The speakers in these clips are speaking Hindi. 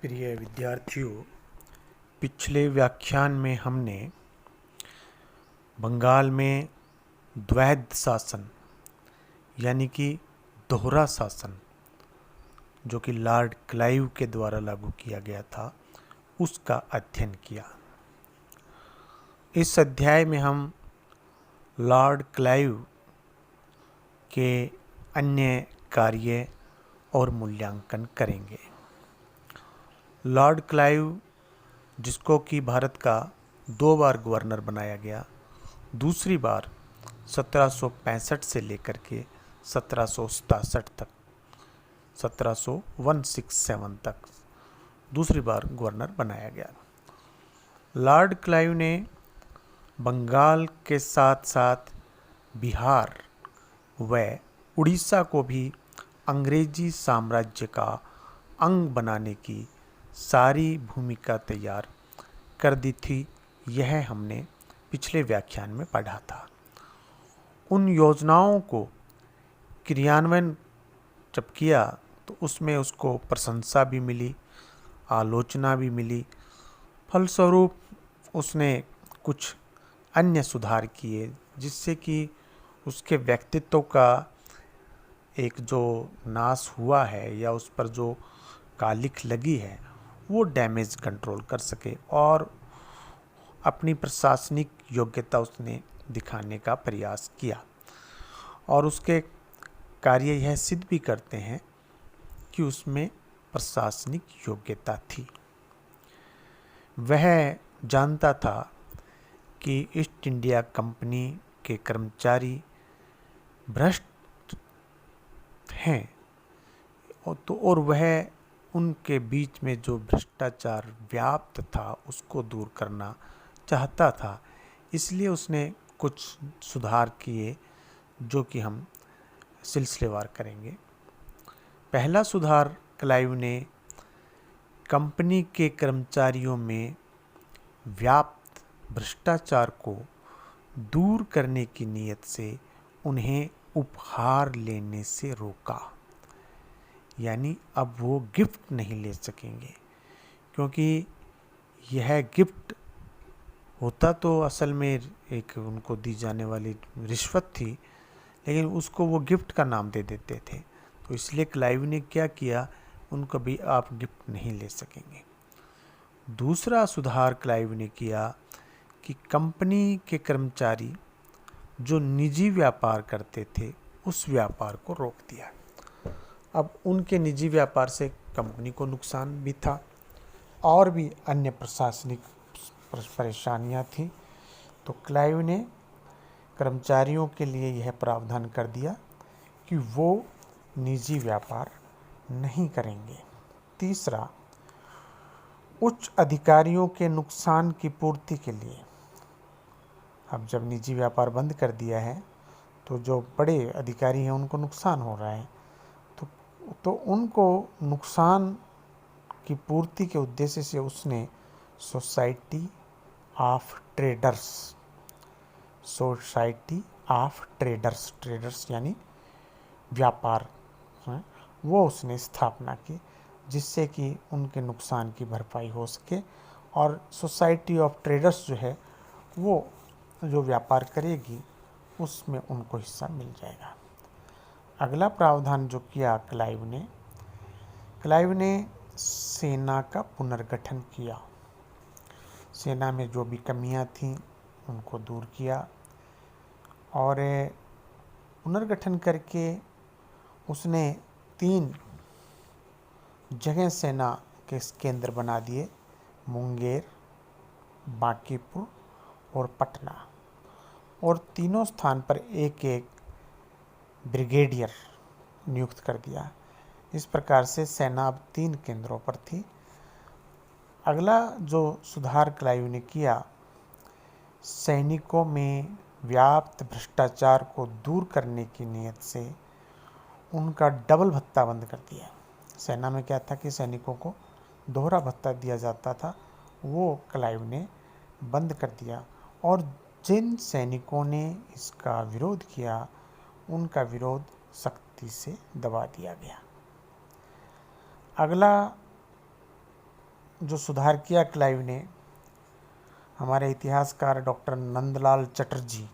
प्रिय विद्यार्थियों, पिछले व्याख्यान में हमने बंगाल में द्वैध शासन यानी कि दोहरा शासन जो कि लॉर्ड क्लाइव के द्वारा लागू किया गया था उसका अध्ययन किया। इस अध्याय में हम लॉर्ड क्लाइव के अन्य कार्य और मूल्यांकन करेंगे। लॉर्ड क्लाइव, जिसको कि भारत का 2 बार गवर्नर बनाया गया, दूसरी बार 1765 से लेकर के 1767 तक 1767 तक दूसरी बार गवर्नर बनाया गया। लॉर्ड क्लाइव ने बंगाल के साथ साथ बिहार व उड़ीसा को भी अंग्रेजी साम्राज्य का अंग बनाने की सारी भूमिका तैयार कर दी थी। यह हमने पिछले व्याख्यान में पढ़ा था। उन योजनाओं को क्रियान्वयन जब किया तो उसमें उसको प्रशंसा भी मिली, आलोचना भी मिली। फलस्वरूप उसने कुछ अन्य सुधार किए जिससे कि उसके व्यक्तित्व का एक जो नाश हुआ है या उस पर जो कालिख लगी है वो डैमेज कंट्रोल कर सके और अपनी प्रशासनिक योग्यता उसने दिखाने का प्रयास किया। और उसके कार्य यह सिद्ध भी करते हैं कि उसमें प्रशासनिक योग्यता थी। वह जानता था कि ईस्ट इंडिया कंपनी के कर्मचारी भ्रष्ट हैं और वह उनके बीच में जो भ्रष्टाचार व्याप्त था उसको दूर करना चाहता था। इसलिए उसने कुछ सुधार किए जो कि हम सिलसिलेवार करेंगे। पहला सुधार क्लाइव ने कंपनी के कर्मचारियों में व्याप्त भ्रष्टाचार को दूर करने की नीयत से उन्हें उपहार लेने से रोका। यानी अब वो गिफ्ट नहीं ले सकेंगे, क्योंकि यह गिफ्ट होता तो असल में एक उनको दी जाने वाली रिश्वत थी, लेकिन उसको वो गिफ्ट का नाम दे देते थे। तो इसलिए क्लाइव ने क्या किया, उनको भी आप गिफ्ट नहीं ले सकेंगे। दूसरा सुधार क्लाइव ने किया कि कंपनी के कर्मचारी जो निजी व्यापार करते थे उस व्यापार को रोक दिया। अब उनके निजी व्यापार से कंपनी को नुकसान भी था और भी अन्य प्रशासनिक परेशानियां थीं। तो क्लाइव ने कर्मचारियों के लिए यह प्रावधान कर दिया कि वो निजी व्यापार नहीं करेंगे। तीसरा, उच्च अधिकारियों के नुकसान की पूर्ति के लिए, अब जब निजी व्यापार बंद कर दिया है तो जो बड़े अधिकारी हैं उनको नुकसान हो रहा है, तो उनको नुकसान की पूर्ति के उद्देश्य से उसने सोसाइटी ऑफ ट्रेडर्स यानी व्यापार, वो उसने स्थापना की जिससे कि उनके नुकसान की भरपाई हो सके। और सोसाइटी ऑफ ट्रेडर्स जो है वो जो व्यापार करेगी उसमें उनको हिस्सा मिल जाएगा। अगला प्रावधान जो किया क्लाइव ने सेना का पुनर्गठन किया। सेना में जो भी कमियां थीं उनको दूर किया और पुनर्गठन करके उसने 3 जगह सेना के केंद्र बना दिए, मुंगेर, बांकीपुर और पटना, और तीनों स्थान पर एक एक ब्रिगेडियर नियुक्त कर दिया। इस प्रकार से सेना अब 3 केंद्रों पर थी। अगला जो सुधार क्लाइव ने किया, सैनिकों में व्याप्त भ्रष्टाचार को दूर करने की नीयत से उनका डबल भत्ता बंद कर दिया। सेना में क्या था कि सैनिकों को दोहरा भत्ता दिया जाता था, वो क्लाइव ने बंद कर दिया और जिन सैनिकों ने इसका विरोध किया उनका विरोध सख्ती से दबा दिया गया। अगला जो सुधार किया क्लाइव ने, हमारे इतिहासकार डॉक्टर नंदलाल चटर्जी,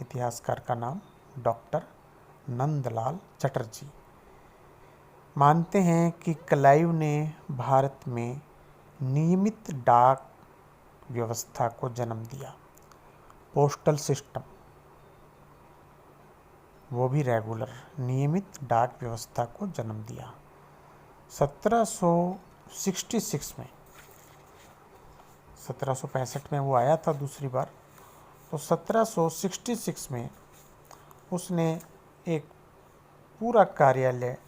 इतिहासकार का नाम डॉक्टर नंदलाल चटर्जी, मानते हैं कि क्लाइव ने भारत में नियमित डाक व्यवस्था को जन्म दिया। पोस्टल सिस्टम, वो भी रेगुलर, नियमित डाक व्यवस्था को जन्म दिया। 1766 में, 1765 में वो आया था दूसरी बार, तो 1766 में उसने एक पूरा कार्यालय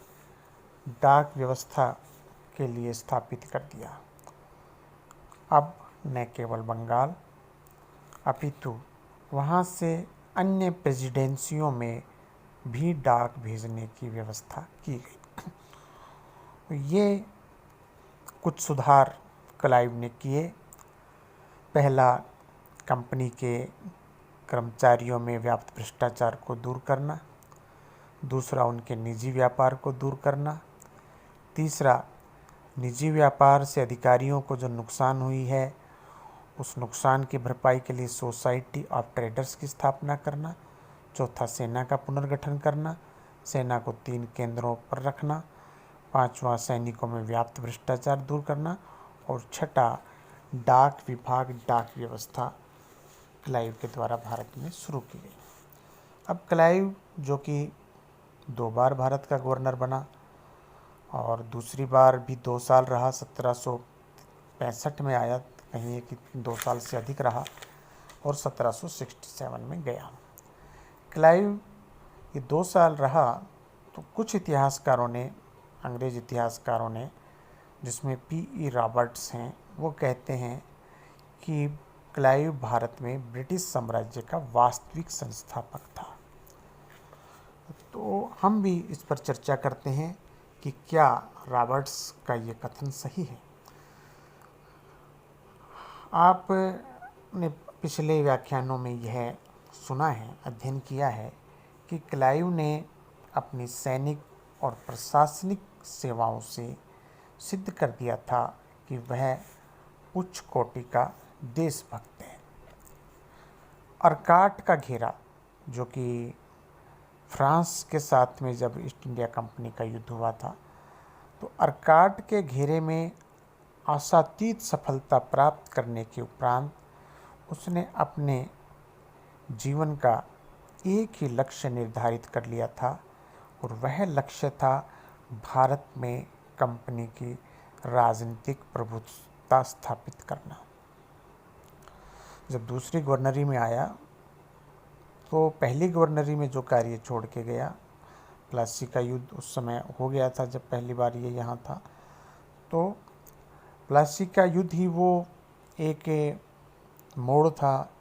डाक व्यवस्था के लिए स्थापित कर दिया। अब न केवल बंगाल अपितु वहाँ से अन्य प्रेसिडेंसियों में भी डाक भेजने की व्यवस्था की गई। ये कुछ सुधार क्लाइव ने किए। पहला, कंपनी के कर्मचारियों में व्याप्त भ्रष्टाचार को दूर करना। दूसरा, उनके निजी व्यापार को दूर करना। तीसरा, निजी व्यापार से अधिकारियों को जो नुकसान हुई है उस नुकसान की भरपाई के लिए सोसाइटी ऑफ ट्रेडर्स की स्थापना करना। चौथा, सेना का पुनर्गठन करना, सेना को 3 केंद्रों पर रखना। पांचवा, सैनिकों में व्याप्त भ्रष्टाचार दूर करना। और छठा, डाक विभाग, डाक व्यवस्था क्लाइव के द्वारा भारत में शुरू की गई। अब क्लाइव, जो कि 2 बार भारत का गवर्नर बना और दूसरी बार भी 2 साल रहा, 1765 में आया, कहीं कि 2 साल से अधिक रहा, और 1767 में गया। क्लाइव ये 2 साल रहा तो कुछ इतिहासकारों ने, अंग्रेज इतिहासकारों ने, जिसमें P.E. रॉबर्ट्स हैं, वो कहते हैं कि क्लाइव भारत में ब्रिटिश साम्राज्य का वास्तविक संस्थापक था। तो हम भी इस पर चर्चा करते हैं कि क्या रॉबर्ट्स का ये कथन सही है। आपने पिछले व्याख्यानों में यह सुना है, अध्ययन किया है कि क्लाइव ने अपनी सैनिक और प्रशासनिक सेवाओं से सिद्ध कर दिया था कि वह उच्च कोटि का देशभक्त है। अर्काट का घेरा, जो कि फ्रांस के साथ में जब ईस्ट इंडिया कंपनी का युद्ध हुआ था, तो अर्काट के घेरे में आशातीत सफलता प्राप्त करने के उपरांत उसने अपने जीवन का एक ही लक्ष्य निर्धारित कर लिया था, और वह लक्ष्य था भारत में कंपनी की राजनीतिक प्रभुत्व स्थापित करना। जब दूसरी गवर्नरी में आया तो पहली गवर्नरी में जो कार्य छोड़ के गया, प्लासी का युद्ध उस समय हो गया था जब पहली बार ये यहाँ था, तो प्लासी का युद्ध ही वो एक मोड़ था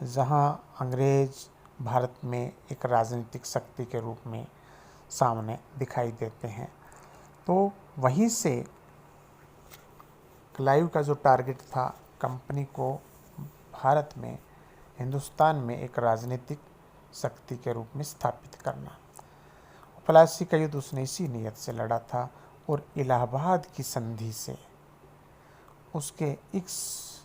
जहाँ अंग्रेज भारत में एक राजनीतिक शक्ति के रूप में सामने दिखाई देते हैं। तो वहीं से क्लाइव का जो टारगेट था, कंपनी को भारत में, हिंदुस्तान में एक राजनीतिक शक्ति के रूप में स्थापित करना। प्लासी का युद्ध उसने इसी नीयत से लड़ा था, और इलाहाबाद की संधि से उसके इस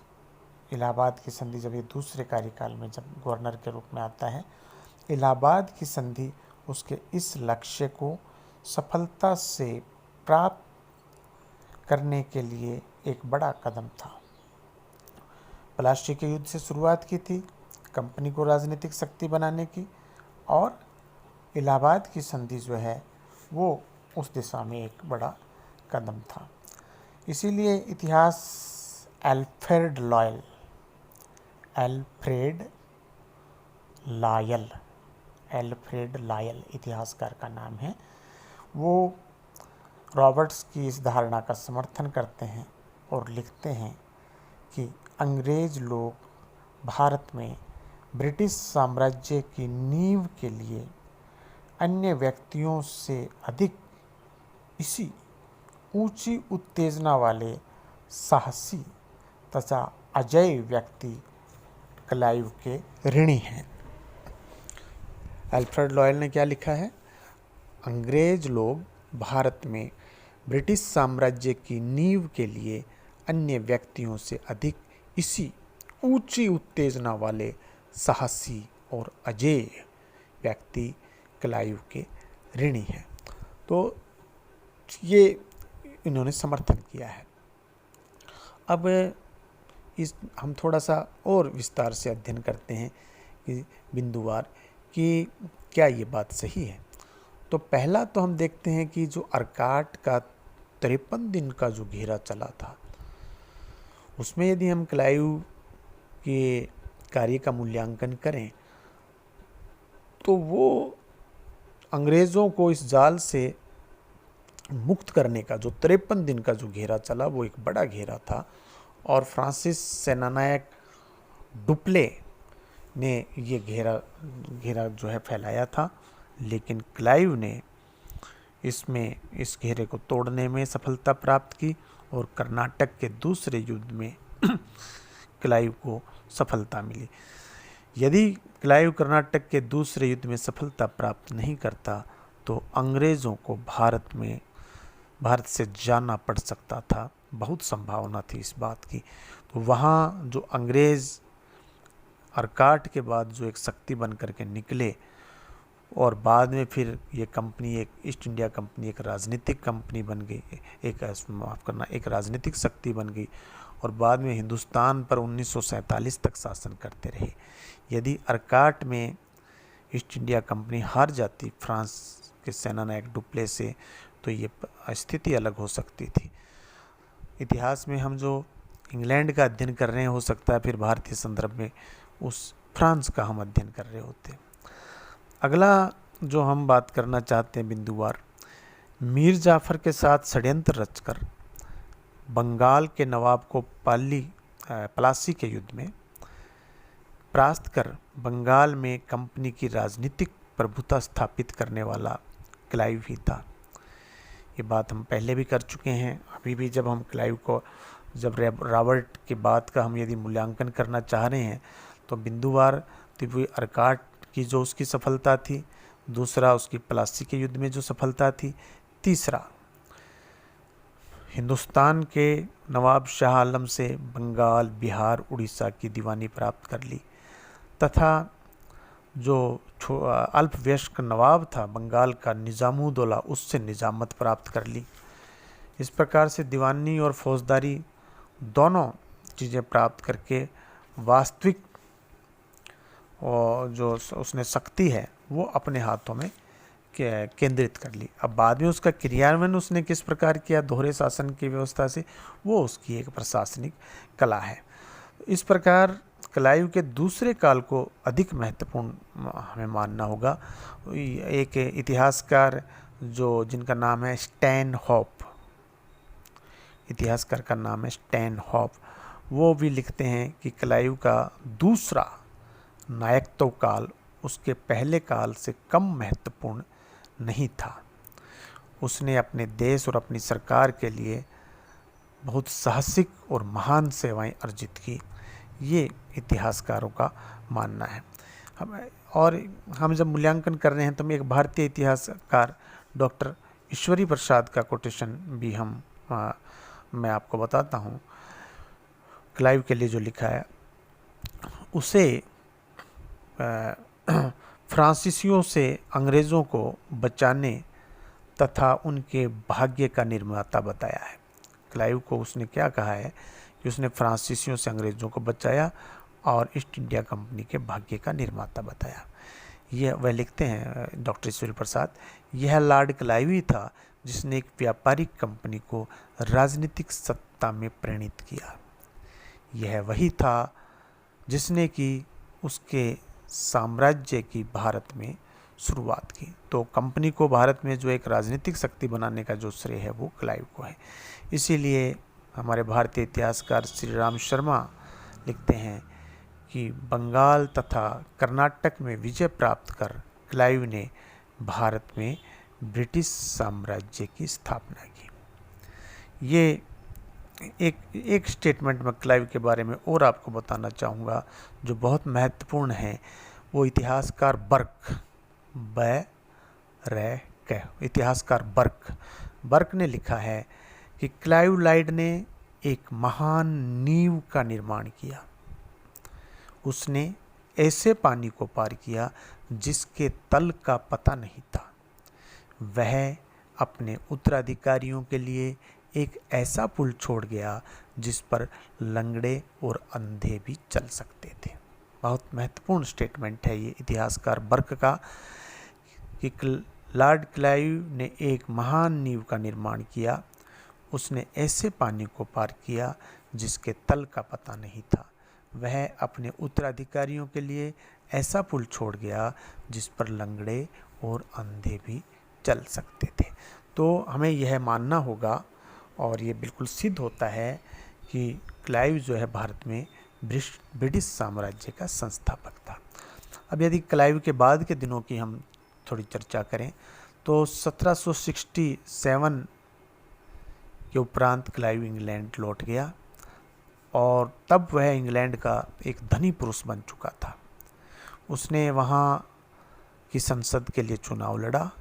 इलाहाबाद की संधि, जब ये दूसरे कार्यकाल में जब गवर्नर के रूप में आता है, इलाहाबाद की संधि उसके इस लक्ष्य को सफलता से प्राप्त करने के लिए एक बड़ा कदम था। प्लासी के युद्ध से शुरुआत की थी कंपनी को राजनीतिक शक्ति बनाने की, और इलाहाबाद की संधि जो है वो उस दिशा में एक बड़ा कदम था। इसीलिए इतिहास एल्फ्रेड लायल इतिहासकार का नाम है, वो रॉबर्ट्स की इस धारणा का समर्थन करते हैं और लिखते हैं कि अंग्रेज लोग भारत में ब्रिटिश साम्राज्य की नींव के लिए अन्य व्यक्तियों से अधिक इसी ऊंची उत्तेजना वाले साहसी तथा अजेय व्यक्ति क्लाइव के ऋणी हैं। अल्फ्रेड लॉयल ने क्या लिखा है? अंग्रेज लोग भारत में ब्रिटिश साम्राज्य की नींव के लिए अन्य व्यक्तियों से अधिक इसी ऊंची उत्तेजना वाले साहसी और अजेय व्यक्ति क्लाइव के ऋणी हैं। तो ये इन्होंने समर्थन किया है। अब हम थोड़ा सा और विस्तार से अध्ययन करते हैं कि बिंदुवार कि क्या ये बात सही है। तो पहला तो हम देखते हैं कि जो अर्काट का 53 दिन का जो घेरा चला था, उसमें यदि हम क्लाइव के कार्य का मूल्यांकन करें तो वो अंग्रेज़ों को इस जाल से मुक्त करने का जो 53 दिन का जो घेरा चला वो एक बड़ा घेरा था, और फ्रांसिस सेनानायक डुप्ले ने ये घेरा जो है फैलाया था। लेकिन क्लाइव ने इस घेरे को तोड़ने में सफलता प्राप्त की और कर्नाटक के दूसरे युद्ध में क्लाइव को सफलता मिली। यदि क्लाइव कर्नाटक के दूसरे युद्ध में सफलता प्राप्त नहीं करता तो अंग्रेज़ों को भारत से जाना पड़ सकता था। बहुत संभावना थी इस बात की। तो वहाँ जो अंग्रेज़ अर्काट के बाद जो एक शक्ति बन करके निकले, और बाद में फिर ये कंपनी, एक ईस्ट इंडिया कंपनी एक राजनीतिक कंपनी बन गई, एक राजनीतिक शक्ति बन गई, और बाद में हिंदुस्तान पर 1947 तक शासन करते रहे। यदि अर्काट में ईस्ट इंडिया कंपनी हार जाती फ्रांस के सेनानायक डुप्ले से, तो ये स्थिति अलग हो सकती थी। इतिहास में हम जो इंग्लैंड का अध्ययन कर रहे हैं, हो सकता है फिर भारतीय संदर्भ में उस फ्रांस का हम अध्ययन कर रहे होते। अगला जो हम बात करना चाहते हैं बिंदुवार, मीर जाफर के साथ षड्यंत्र रचकर बंगाल के नवाब को प्लासी के युद्ध में परास्त कर बंगाल में कंपनी की राजनीतिक प्रभुता स्थापित करने वाला क्लाइव ही था। ये बात हम पहले भी कर चुके हैं। अभी भी जब हम क्लाइव को, जब रॉबर्ट के बाद का हम यदि मूल्यांकन करना चाह रहे हैं तो बिंदुवार तो अर्काट की जो उसकी सफलता थी, दूसरा उसकी प्लासी के युद्ध में जो सफलता थी, तीसरा हिंदुस्तान के नवाब शाह आलम से बंगाल, बिहार, उड़ीसा की दीवानी प्राप्त कर ली, तथा जो अल्पवयस्क नवाब था बंगाल का निज़ामुद्दौला, उससे निजामत प्राप्त कर ली। इस प्रकार से दीवानी और फौजदारी दोनों चीज़ें प्राप्त करके वास्तविक और जो उसने शक्ति है वो अपने हाथों में केंद्रित कर ली। अब बाद में उसका क्रियान्वयन उसने किस प्रकार किया दोहरे शासन की व्यवस्था से, वो उसकी एक प्रशासनिक कला है। इस प्रकार क्लाइव के दूसरे काल को अधिक महत्वपूर्ण हमें मानना होगा। एक इतिहासकार जिनका नाम है स्टैनहोप, इतिहासकार का नाम है स्टैनहोप, वो भी लिखते हैं कि क्लाइव का दूसरा नायकत्व काल उसके पहले काल से कम महत्वपूर्ण नहीं था। उसने अपने देश और अपनी सरकार के लिए बहुत साहसिक और महान सेवाएं अर्जित की, ये इतिहासकारों का मानना है। हम जब मूल्यांकन कर रहे हैं तो मैं एक भारतीय इतिहासकार डॉक्टर ईश्वरी प्रसाद का कोटेशन भी मैं आपको बताता हूँ। क्लाइव के लिए जो लिखा है, उसे फ्रांसीसियों से अंग्रेज़ों को बचाने तथा उनके भाग्य का निर्माता बताया है। क्लाइव को उसने क्या कहा है कि उसने फ्रांसीसियों से अंग्रेज़ों को बचाया और ईस्ट इंडिया कंपनी के भाग्य का निर्माता बताया। यह वह लिखते हैं डॉक्टर ईश्वरी प्रसाद, यह लॉर्ड क्लाइव ही था जिसने एक व्यापारिक कंपनी को राजनीतिक सत्ता में परिणत किया। यह वही था जिसने कि उसके साम्राज्य की भारत में शुरुआत की। तो कंपनी को भारत में जो एक राजनीतिक शक्ति बनाने का जो श्रेय है वो क्लाइव को है। इसीलिए हमारे भारतीय इतिहासकार श्री राम शर्मा लिखते हैं कि बंगाल तथा कर्नाटक में विजय प्राप्त कर क्लाइव ने भारत में ब्रिटिश साम्राज्य की स्थापना की। ये एक स्टेटमेंट में क्लाइव के बारे में और आपको बताना चाहूँगा जो बहुत महत्वपूर्ण है। वो इतिहासकार बर्क बर्क ने लिखा है कि क्लाइव लाइड ने एक महान नींव का निर्माण किया। उसने ऐसे पानी को पार किया जिसके तल का पता नहीं था। वह अपने उत्तराधिकारियों के लिए एक ऐसा पुल छोड़ गया जिस पर लंगड़े और अंधे भी चल सकते थे। बहुत महत्वपूर्ण स्टेटमेंट है ये इतिहासकार बर्क का कि लॉर्ड क्लाइव ने एक महान नींव का निर्माण किया। उसने ऐसे पानी को पार किया जिसके तल का पता नहीं था। वह अपने उत्तराधिकारियों के लिए ऐसा पुल छोड़ गया जिस पर लंगड़े और अंधे भी चल सकते थे। तो हमें यह मानना होगा और ये बिल्कुल सिद्ध होता है कि क्लाइव जो है भारत में ब्रिटिश साम्राज्य का संस्थापक था। अब यदि क्लाइव के बाद के दिनों की हम थोड़ी चर्चा करें तो 1767 के उपरांत क्लाइव इंग्लैंड लौट गया और तब वह इंग्लैंड का एक धनी पुरुष बन चुका था। उसने वहाँ की संसद के लिए चुनाव लड़ा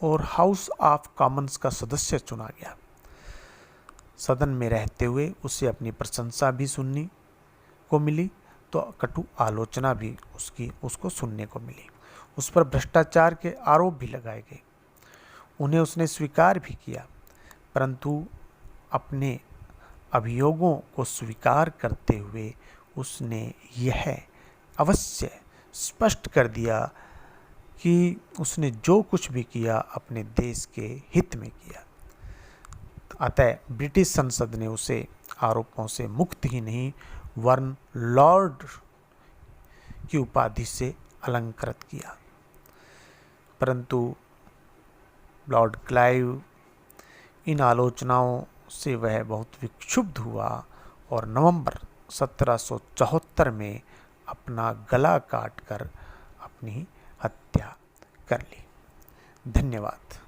और हाउस ऑफ कॉमन्स का सदस्य चुना गया। सदन में रहते हुए उसे अपनी प्रशंसा भी सुनने को मिली तो कटु आलोचना भी उसको सुनने को मिली। उस पर भ्रष्टाचार के आरोप भी लगाए गए। उन्हें उसने स्वीकार भी किया, परंतु अपने अभियोगों को स्वीकार करते हुए उसने यह अवश्य स्पष्ट कर दिया कि उसने जो कुछ भी किया अपने देश के हित में किया। अतः ब्रिटिश संसद ने उसे आरोपों से मुक्त ही नहीं वरन लॉर्ड की उपाधि से अलंकृत किया। परंतु लॉर्ड क्लाइव इन आलोचनाओं से वह बहुत विक्षुब्ध हुआ और नवंबर 1774 में अपना गला काटकर अपनी हत्या कर ली। धन्यवाद।